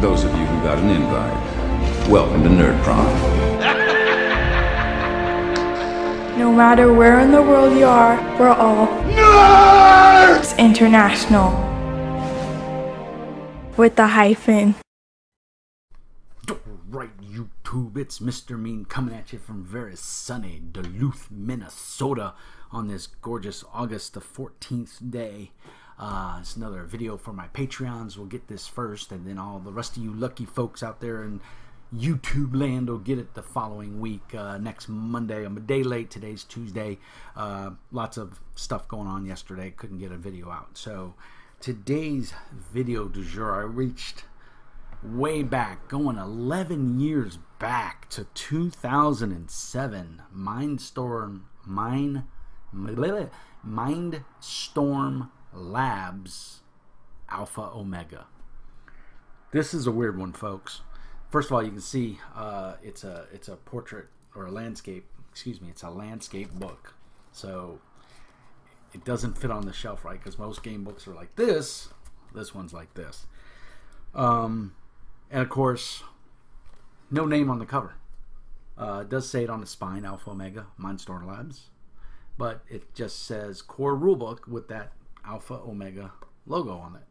Those of you who got an invite, welcome to Nerd Prom. No matter where in the world you are, we're all Nerds International. With the hyphen. Right, YouTube, it's Mr. Mean coming at you from very sunny Duluth, Minnesota on this gorgeous August the 14th day. It's another video for my Patreons. We'll get this first, and then all the rest of you lucky folks out there in YouTube land will get it the following week, next Monday. I'm a day late. Today's Tuesday. Lots of stuff going on yesterday. Couldn't get a video out. So today's video du jour, I reached way back, going 11 years back to 2007. Mindstorm Labs Alpha Omega. This is a weird one, folks. First of all, you can see it's a portrait or a landscape. Excuse me, it's a landscape book. So it doesn't fit on the shelf right because most game books are like this. This one's like this. And of course, no name on the cover. It does say it on the spine, Alpha Omega, Mindstorm Labs. But it just says core rulebook with that Alpha Omega logo on it.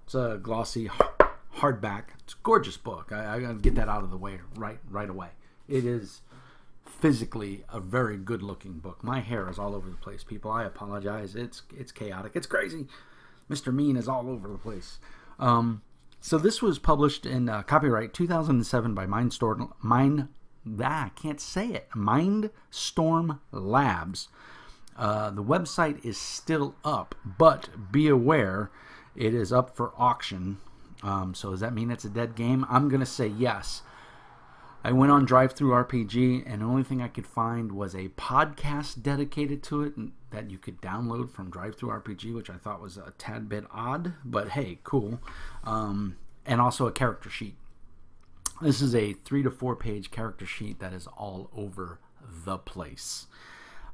It's a glossy hardback. It's a gorgeous book. I gotta get that out of the way right away. It is physically a very good looking book. My hair is all over the place, people. I apologize. It's chaotic. It's crazy. Mr. Mean is all over the place. So this was published in copyright 2007 by Mindstorm Labs. The website is still up, but be aware it is up for auction. So does that mean it's a dead game? I'm going to say yes. I went on DriveThruRPG, and the only thing I could find was a podcast dedicated to it that you could download from DriveThruRPG, which I thought was a tad bit odd, but hey, cool. And also a character sheet. This is a 3 to 4 page character sheet that is all over the place.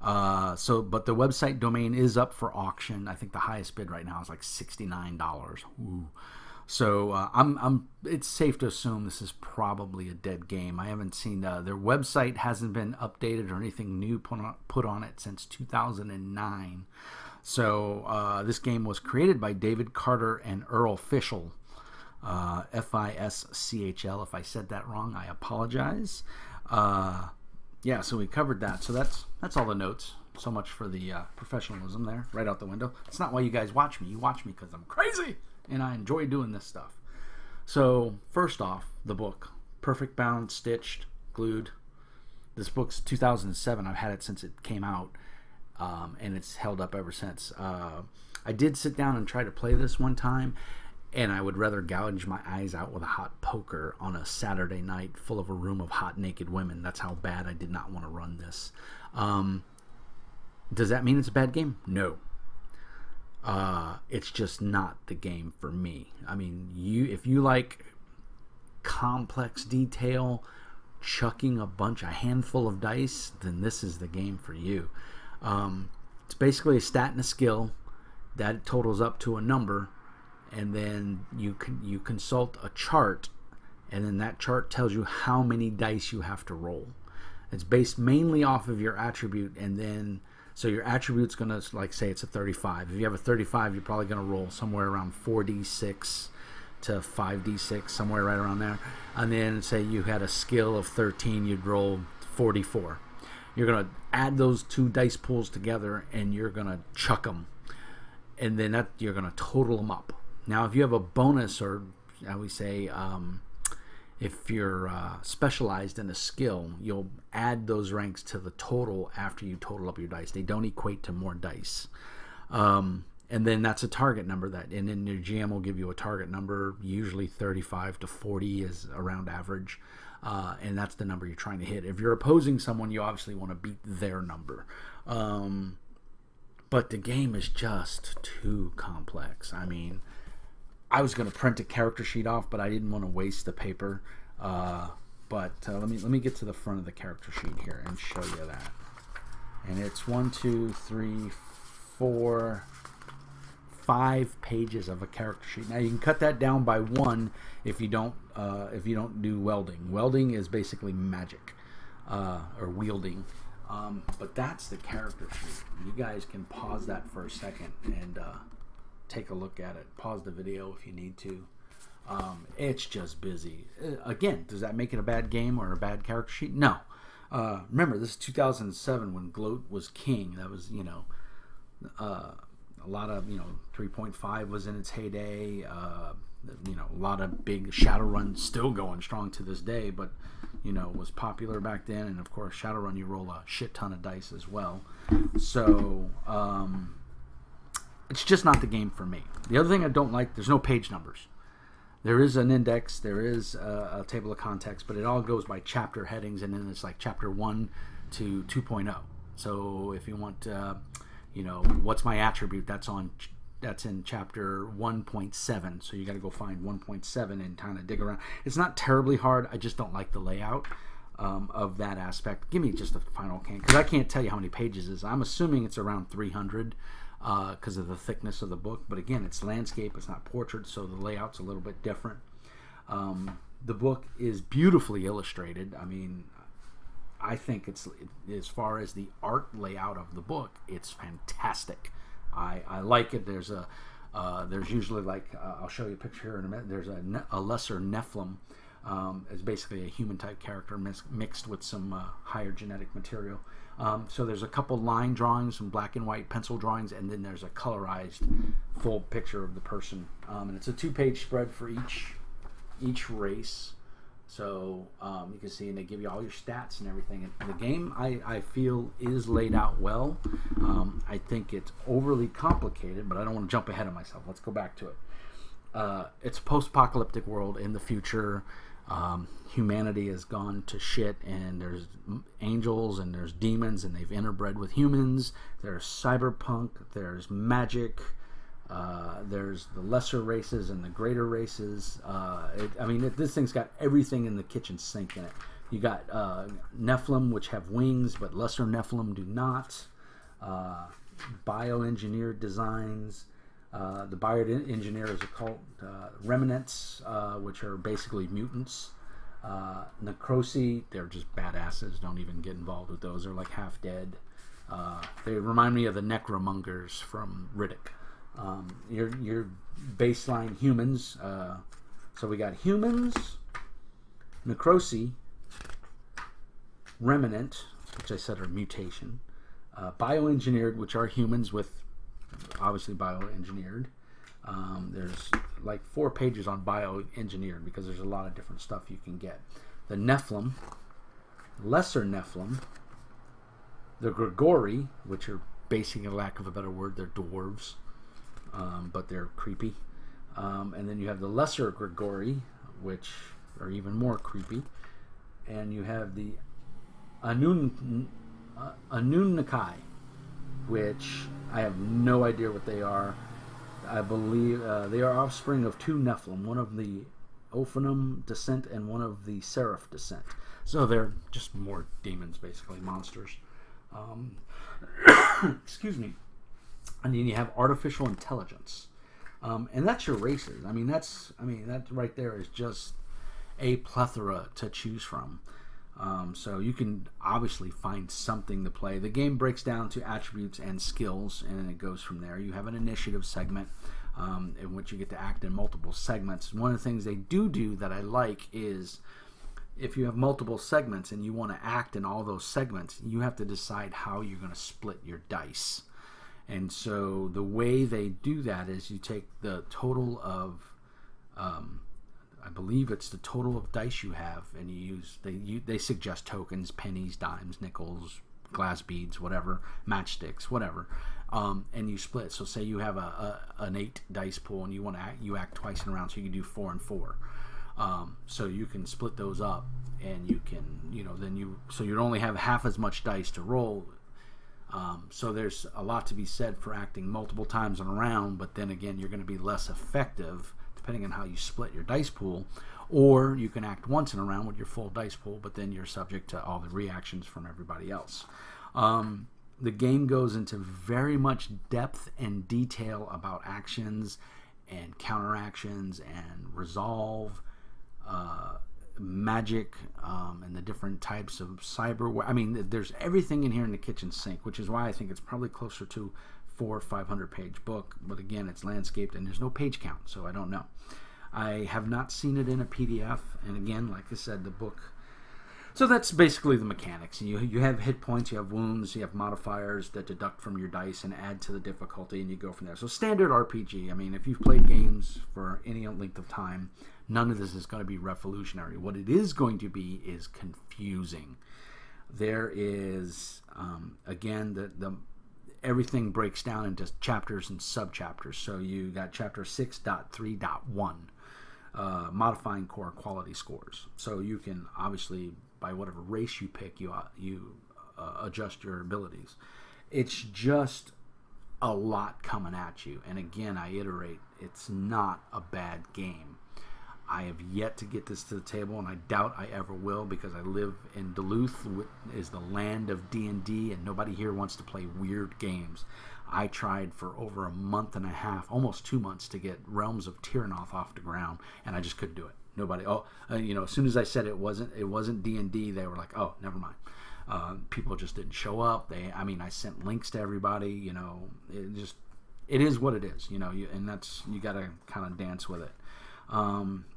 But the website domain is up for auction. I think the highest bid right now is like $69. Ooh. So it's safe to assume this is probably a dead game. I haven't seen their website hasn't been updated or anything new put on it since 2009. So this game was created by David Carter and Earl Fischl, Fischl. If I said that wrong, I apologize. Yeah, so we covered that. So that's all the notes. So much for the professionalism there, right out the window. It's not why you guys watch me. You watch me because I'm crazy and I enjoy doing this stuff. So first off, the book, perfect bound, stitched, glued. This book's 2007. I've had it since it came out, and it's held up ever since. I did sit down and try to play this one time, and I would rather gouge my eyes out with a hot poker on a Saturday night full of a room of hot naked women. That's how bad I did not want to run this. Does that mean it's a bad game? No. It's just not the game for me. I mean, if you like complex detail, chucking a handful of dice, then this is the game for you. It's basically a stat and a skill that totals up to a number, and then you consult a chart, and then that chart tells you how many dice you have to roll. It's based mainly off of your attribute, and then so your attribute's going to, like, say it's a 35. If you have a 35, you're probably going to roll somewhere around 4d6 to 5d6, somewhere right around there. And then say you had a skill of 13, you'd roll 44. You're going to add those two dice pools together, and you're going to chuck them. And then you're going to total them up. Now, if you have a bonus, or how we say, if you're specialized in a skill, you'll add those ranks to the total after you total up your dice. They don't equate to more dice. And then that's a target number, and then your GM will give you a target number. Usually 35 to 40 is around average. And that's the number you're trying to hit. If you're opposing someone, you obviously want to beat their number. But the game is just too complex. I mean, I was going to print a character sheet off, but I didn't want to waste the paper. Let me get to the front of the character sheet here and show you that. And it's 1, 2, 3, 4, 5 pages of a character sheet. Now you can cut that down by 1 if you don't do welding. Welding is basically magic or wielding. But that's the character sheet. You guys can pause that for a second and take a look at it. Pause the video if you need to. It's just busy. Again, does that make it a bad game or a bad character sheet? No. Remember, this is 2007 when Gloat was king. That was, a lot of, 3.5 was in its heyday. A lot of big Shadowrun still going strong to this day, but, was popular back then. And, of course, Shadowrun, you roll a shit ton of dice as well. So, it's just not the game for me. The other thing I don't like, there's no page numbers. There is an index, there is a table of context, but it all goes by chapter headings, and then it's like chapter 1 to 2.0. So if you want, what's my attribute? That's in chapter 1.7. So you got to go find 1.7 and kind of dig around. It's not terribly hard. I just don't like the layout of that aspect. Give me just a final can, because I can't tell you how many pages it is. I'm assuming it's around 300. Because of the thickness of the book, but again, it's landscape, it's not portrait, so the layout's a little bit different. The book is beautifully illustrated. I mean, I think it's, as far as the art layout of the book, it's fantastic. I like it. There's usually, like, I'll show you a picture here in a minute. There's a lesser Nephilim. It's basically a human type character mixed with some higher genetic material. So there's a couple line drawings, some black and white pencil drawings, and then there's a colorized full picture of the person. And it's a 2-page spread for each race. So you can see, and they give you all your stats and everything. And the game, I feel, is laid out well. I think it's overly complicated, but I don't want to jump ahead of myself. Let's go back to it. It's a post-apocalyptic world in the future. Humanity has gone to shit, and there's angels and there's demons, and they've interbred with humans. There's cyberpunk, there's magic, there's the lesser races and the greater races. This thing's got everything in the kitchen sink in it. You got Nephilim, which have wings, but lesser Nephilim do not. Bioengineered designs. The bioengineers are called remnants, which are basically mutants. Necrosi, they're just badasses. Don't even get involved with those. They're like half dead. They remind me of the necromongers from Riddick. Your baseline humans. So we got humans, Necrosi, remnant, which I said are mutation, bioengineered, which are humans with obviously bioengineered. There's like 4 pages on bioengineered because there's a lot of different stuff you can get. The Nephilim, lesser Nephilim, the Grigori, which are basically, lack of a better word, they're dwarves, but they're creepy. And then you have the lesser Grigori, which are even more creepy. And you have the Anunnaki, which I have no idea what they are. I believe they are offspring of 2 Nephilim, one of the Ophanim descent and one of the Seraph descent. So they're just more demons, basically, monsters. Excuse me. And then you have artificial intelligence. And that's your races. That right there is just a plethora to choose from. So you can obviously find something to play. The game breaks down to attributes and skills, and it goes from there. You have an initiative segment in which you get to act in multiple segments. One of the things they do that I like is if you have multiple segments and you want to act in all those segments, you have to decide how you're going to split your dice. And so the way they do that is you take the total of I believe it's the total of dice you have, and they suggest tokens, pennies, dimes, nickels, glass beads, whatever, matchsticks, whatever, and you split. So say you have an 8 dice pool, and you act twice in a round, so you can do 4 and 4. So you can split those up, and you can so you'd only have half as much dice to roll. So there's a lot to be said for acting multiple times in a round, but then again, you're going to be less effective depending on how you split your dice pool. Or you can act once in a round with your full dice pool, but then you're subject to all the reactions from everybody else. The game goes into very much depth and detail about actions and counteractions and resolve, magic, and the different types of cyber. I mean, there's everything in here in the kitchen sink, which is why I think it's probably closer to 400 or 500 page book. But again, it's landscaped and there's no page count, so I don't know. I have not seen it in a PDF, and again, like I said, the book. So that's basically the mechanics. You have hit points, you have wounds, you have modifiers that deduct from your dice and add to the difficulty, and you go from there. So standard RPG. I mean, if you've played games for any length of time, none of this is going to be revolutionary. What it is going to be is confusing. There is, again, the everything breaks down into chapters and subchapters. So you got chapter 6.3.1, modifying core quality scores. So you can obviously, by whatever race you pick, you adjust your abilities. It's just a lot coming at you. And again, I iterate, it's not a bad game. I have yet to get this to the table, and I doubt I ever will, because I live in Duluth, is the land of D&D, and nobody here wants to play weird games. I tried for over a month and a half, almost 2 months, to get Realms of Tyranoth off the ground, and I just couldn't do it. Nobody. As soon as I said it wasn't D&D, they were like, oh, never mind. People just didn't show up. I sent links to everybody. It is what it is. And that's, you got to kind of dance with it.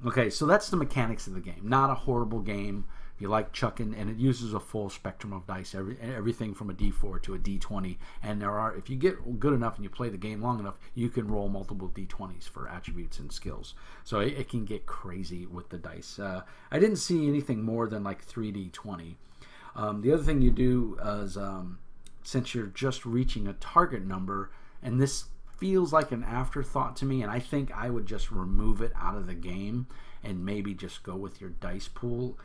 Okay, so that's the mechanics of the game. Not a horrible game. If you like chucking, and it uses a full spectrum of dice, everything from a D4 to a D20. And if you get good enough and you play the game long enough, you can roll multiple D20s for attributes and skills. So it can get crazy with the dice. I didn't see anything more than like 3D20. The other thing you do is, since you're just reaching a target number, and this feels like an afterthought to me, and I think I would just remove it out of the game and maybe just go with your dice pool.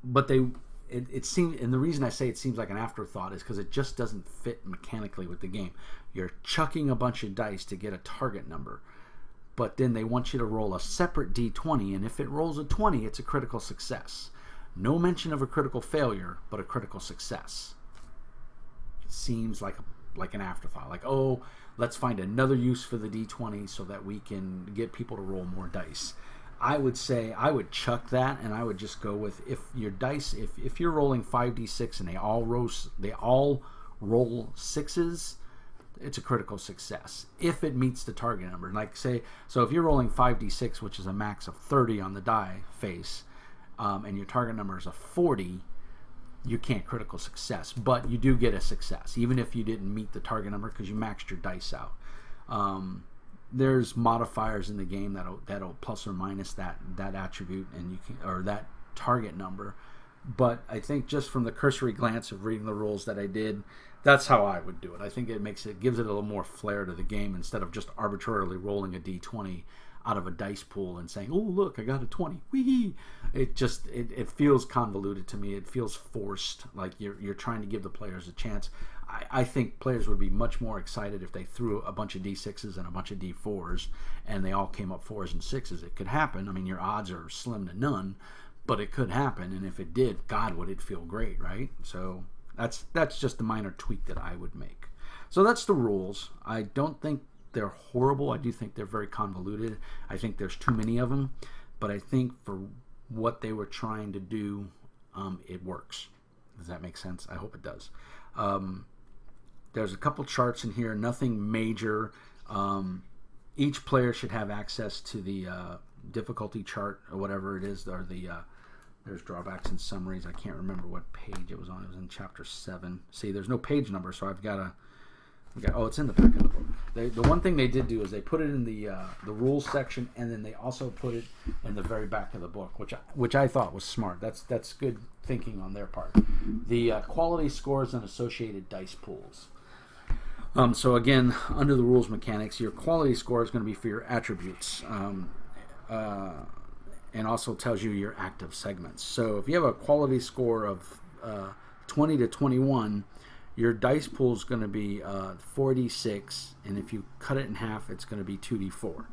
But it seems, and the reason I say it seems like an afterthought is because it just doesn't fit mechanically with the game. You're chucking a bunch of dice to get a target number, but then they want you to roll a separate D20, and if it rolls a 20, it's a critical success. No mention of a critical failure, but a critical success. It seems like an afterthought, like, oh, let's find another use for the D20 so that we can get people to roll more dice. I would say I would chuck that, and I would just go with, if your dice, if you're rolling 5d6 and they all roll sixes, it's a critical success if it meets the target number. Like, say, so if you're rolling 5d6, which is a max of 30 on the die face, and your target number is a 40, you can't critical success, but you do get a success even if you didn't meet the target number because you maxed your dice out. There's modifiers in the game that'll plus or minus that attribute, and you can, or that target number. But I think just from the cursory glance of reading the rules that I did, that's how I would do it. I think it gives it a little more flair to the game instead of just arbitrarily rolling a d20 out of a dice pool and saying, oh, look, I got a 20. Whee! It feels convoluted to me. It feels forced, like you're trying to give the players a chance. I think players would be much more excited if they threw a bunch of D6s and a bunch of D4s and they all came up 4s and 6s. It could happen. I mean, your odds are slim to none, but it could happen. And if it did, God, would it feel great, right? So that's just a minor tweak that I would make. So that's the rules. I don't think they're horrible. I do think they're very convoluted. I think there's too many of them, but I think for what they were trying to do, it works. Does that make sense? I hope it does. There's a couple charts in here, nothing major. Each player should have access to the difficulty chart or whatever it is, or there's drawbacks and summaries. I can't remember what page it was on. It was in chapter 7. See, there's no page number, so I've got to... Oh, it's in the back of the book. The one thing they did do is they put it in the rules section, and then they also put it in the very back of the book, which I thought was smart. That's good thinking on their part. The quality scores and associated dice pools. So again, under the rules mechanics, your quality score is going to be for your attributes, and also tells you your active segments. So if you have a quality score of 20 to 21, your dice pool is going to be 4d6, and if you cut it in half, it's going to be 2d4.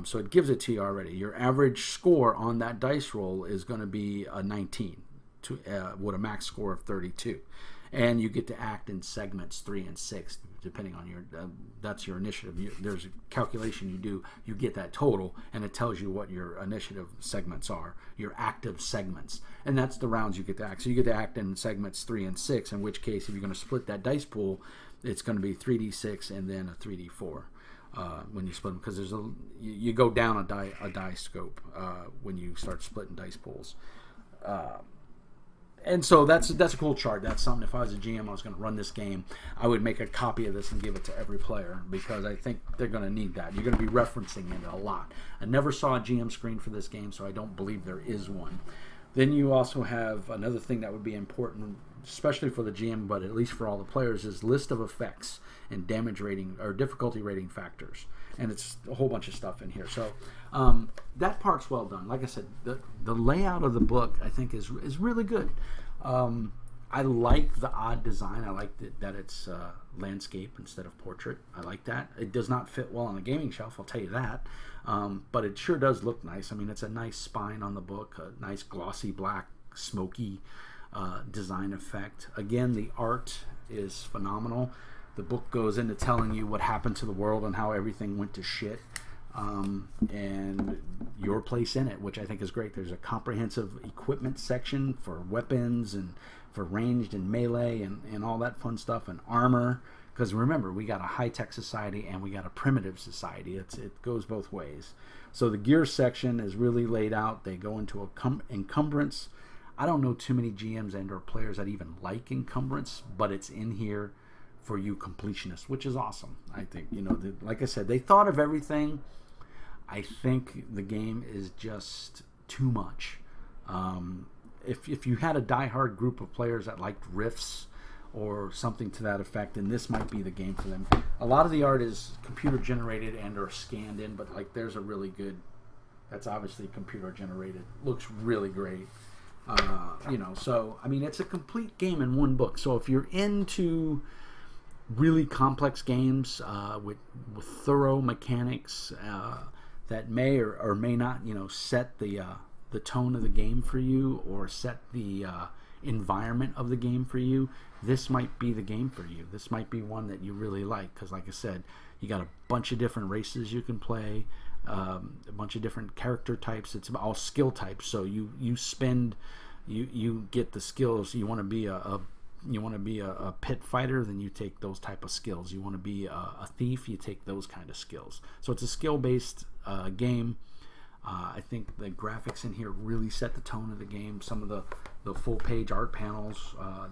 So it gives it to you already. Your average score on that dice roll is going to be a 19, with a max score of 32. and you get to act in segments 3 and 6, depending on your that's your initiative. There's a calculation you do, you get that total, and it tells you what your initiative segments are, your active segments, and that's the rounds you get to act. So you get to act in segments 3 and 6, in which case if you're going to split that dice pool, it's going to be 3d6 and then a 3d4 when you split them, because there's you go down a die scope when you start splitting dice pools. And so that's a cool chart. That's something, if I was a GM, I was going to run this game, I would make a copy of this and give it to every player, because I think they're going to need that. You're going to be referencing it a lot. I never saw a GM screen for this game, so I don't believe there is one. Then you also have another thing that would be important, especially for the GM, but at least for all the players, is list of effects and damage rating or difficulty rating factors. And it's a whole bunch of stuff in here. So that part's well done. Like I said, the layout of the book, I think, is really good. I like the odd design. I like that it's landscape instead of portrait. I like that. It does not fit well on a gaming shelf, I'll tell you that. But it sure does look nice. I mean, it's a nice spine on the book, a nice glossy black, smoky design effect. Again, the art is phenomenal. The book goes into telling you what happened to the world and how everything went to shit, and your place in it, which I think is great. There's a comprehensive equipment section for weapons and for ranged and melee and all that fun stuff, and armor, because remember, we got a high-tech society and we got a primitive society. It goes both ways. So the gear section is really laid out. They go into encumbrance. I don't know too many GMs and or players that even like encumbrance, but it's in here for you completionists, which is awesome. I think, like I said, they thought of everything. I think the game is just too much. If you had a diehard group of players that liked riffs or something to that effect, then this might be the game for them. A lot of the art is computer generated and or scanned in, but like there's a really good, that's obviously computer generated, looks really great. So I mean, it's a complete game in one book. So if you're into really complex games with thorough mechanics that may or may not, set the tone of the game for you or set the environment of the game for you, this might be the game for you. This might be one that you really like, because like I said, you got a bunch of different races you can play, a bunch of different character types. It's all skill types, so you get the skills. You want to be a pit fighter, then you take those type of skills. You want to be a thief, you take those kind of skills. So it's a skill-based game. I think the graphics in here really set the tone of the game. Some of the full-page art panels. I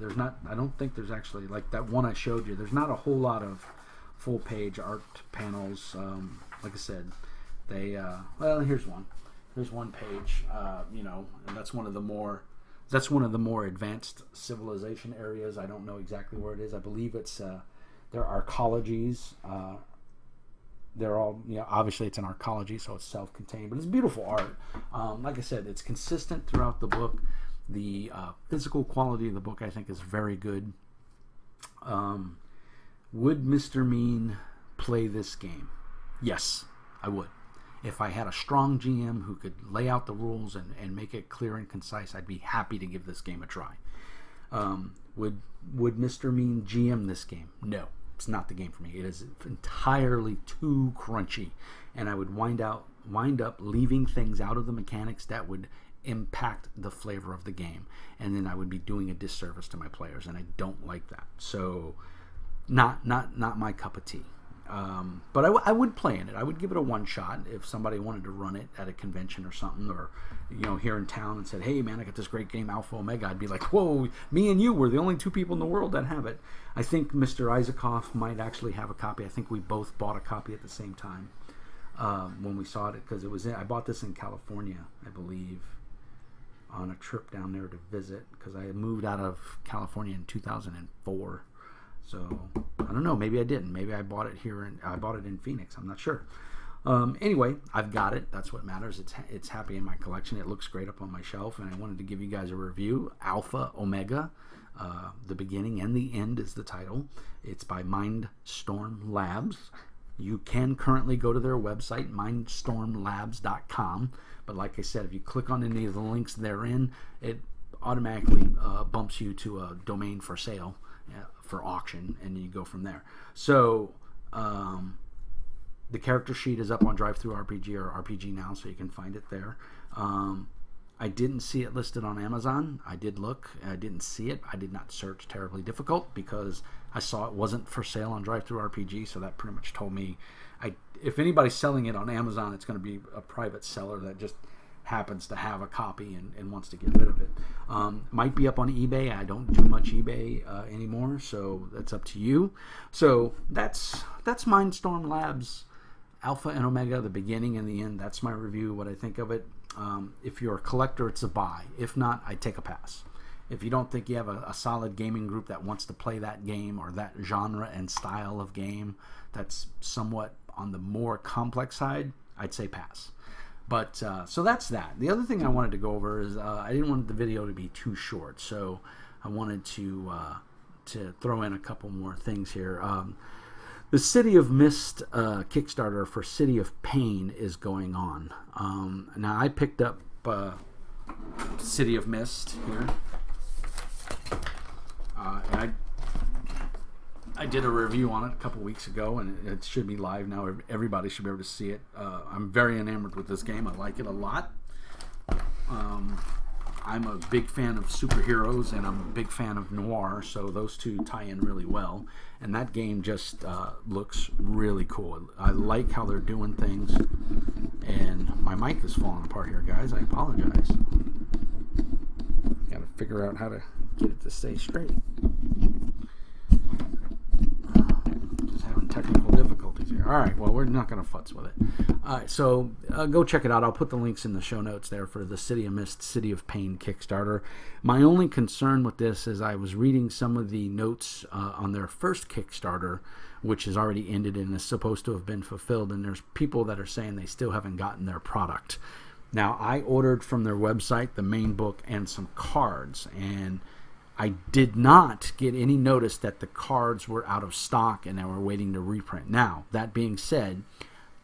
don't think there's actually, like that one I showed you, there's not a whole lot of full-page art panels. Like I said, well, here's one. Here's one page, and that's one of the more advanced civilization areas. I don't know exactly where it is. I believe it's their arcologies. They're all, obviously it's an arcology, so it's self-contained, but it's beautiful art. Like I said, it's consistent throughout the book. The physical quality of the book, I think, is very good. Would Mr. Mean play this game? Yes, I would. If I had a strong GM who could lay out the rules and make it clear and concise, I'd be happy to give this game a try. Would Mr. Mean GM this game? No, it's not the game for me. It is entirely too crunchy, and I would wind up leaving things out of the mechanics that would impact the flavor of the game, and then I would be doing a disservice to my players, and I don't like that. So, not my cup of tea. But I would play in it. I would give it a one shot if somebody wanted to run it at a convention or something, or here in town and said, hey man, I got this great game Alpha Omega. I'd be like, whoa, me and you were the only two people in the world that have it. I think Mr. Isaacoff might actually have a copy. I think we both bought a copy at the same time when we saw it, because I bought this in California, I believe, on a trip down there to visit, because I had moved out of California in 2004. So I don't know. Maybe I didn't. Maybe I bought it here I bought it in Phoenix. I'm not sure. Anyway, I've got it. That's what matters. It's happy in my collection. It looks great up on my shelf, and I wanted to give you guys a review. Alpha Omega, the beginning and the end is the title. It's by Mindstorm Labs. You can currently go to their website, mindstormlabs.com. But like I said, if you click on any of the links therein, it automatically bumps you to a domain for sale. for auction, and you go from there. So the character sheet is up on DriveThruRPG or RPG Now, so you can find it there. I didn't see it listed on Amazon. I did look. I didn't see it. I did not search terribly difficult because I saw it wasn't for sale on DriveThruRPG, so that pretty much told me if anybody's selling it on Amazon, it's going to be a private seller that just happens to have a copy and wants to get rid of it. Might be up on eBay. I don't do much eBay anymore, so that's up to you. So that's Mindstorm Labs Alpha and Omega, the beginning and the end. That's my review, what I think of it. If you're a collector, it's a buy. If not, I take a pass. If you don't think you have a solid gaming group that wants to play that game or that genre and style of game that's somewhat on the more complex side, I'd say pass. But so that's that. The other thing I wanted to go over is I didn't want the video to be too short, so I wanted to throw in a couple more things here. The City of Mist Kickstarter for City of Pain is going on. Now I picked up City of Mist here, and I did a review on it a couple weeks ago, and it should be live now. Everybody should be able to see it. I'm very enamored with this game. I like it a lot. I'm a big fan of superheroes, and I'm a big fan of noir, so those two tie in really well. And that game just looks really cool. I like how they're doing things. And my mic is falling apart here, guys. I apologize. Got to figure out how to get it to stay straight. Just having technical difficulties here. All right, well, we're not going to futz with it. All right, so go check it out. I'll put the links in the show notes there for the City of Mist, City of Pain Kickstarter. My only concern with this is I was reading some of the notes on their first Kickstarter, which has already ended and is supposed to have been fulfilled, and there's people that are saying they still haven't gotten their product. Now, I ordered from their website the main book and some cards, and I did not get any notice that the cards were out of stock and they were waiting to reprint. Now, that being said,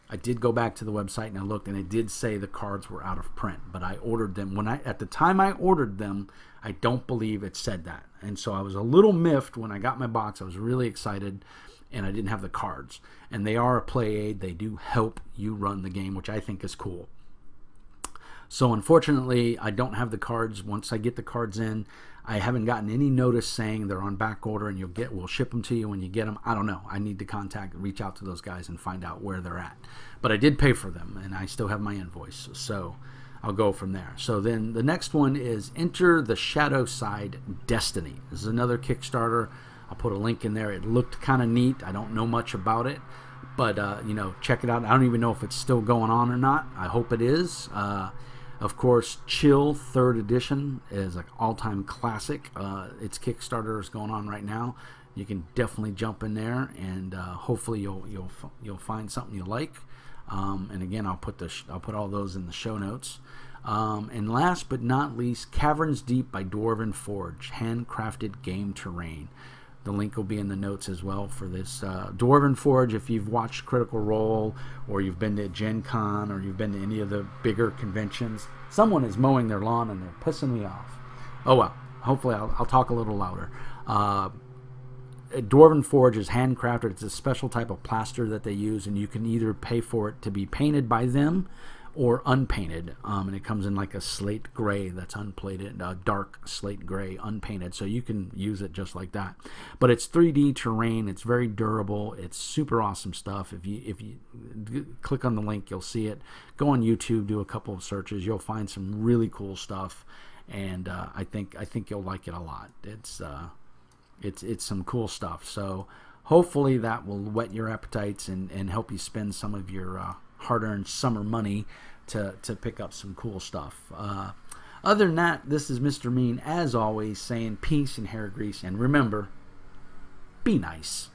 I did go back to the website and I looked, and it did say the cards were out of print, but I ordered them. At the time I ordered them, I don't believe it said that. And so I was a little miffed when I got my box. I was really excited, and I didn't have the cards. And they are a play aid. They do help you run the game, which I think is cool. So unfortunately, I don't have the cards. Once I get the cards in, I haven't gotten any notice saying they're on back order and we'll ship them to you when you get them. I don't know. I need to reach out to those guys and find out where they're at. But I did pay for them, and I still have my invoice. So I'll go from there. So then the next one is Enter the Shadowside Destiny. This is another Kickstarter. I'll put a link in there. It looked kind of neat. I don't know much about it, but check it out. I don't even know if it's still going on or not. I hope it is. Of course, Chill 3rd Edition is an all-time classic. Its Kickstarter is going on right now. You can definitely jump in there, and hopefully you'll find something you like. And again, I'll put all those in the show notes. And last but not least, Caverns Deep by Dwarven Forge, handcrafted game terrain. The link will be in the notes as well for this. Dwarven Forge, if you've watched Critical Role, or you've been to Gen Con, or you've been to any of the bigger conventions, someone is mowing their lawn and they're pissing me off. Oh well, hopefully I'll talk a little louder. Dwarven Forge is handcrafted. It's a special type of plaster that they use, and you can either pay for it to be painted by them or unpainted, and it comes in like a slate gray that's unplated, dark slate gray, unpainted, so you can use it just like that. But it's 3D terrain. It's very durable. It's super awesome stuff. If you click on the link, you'll see it. Go on YouTube, do a couple of searches. You'll find some really cool stuff, and I think you'll like it a lot. It's some cool stuff. So hopefully that will whet your appetites and help you spend some of your hard-earned summer money to pick up some cool stuff. Other than that, this is Mr. Mean, as always, saying peace and hair grease, and remember, be nice.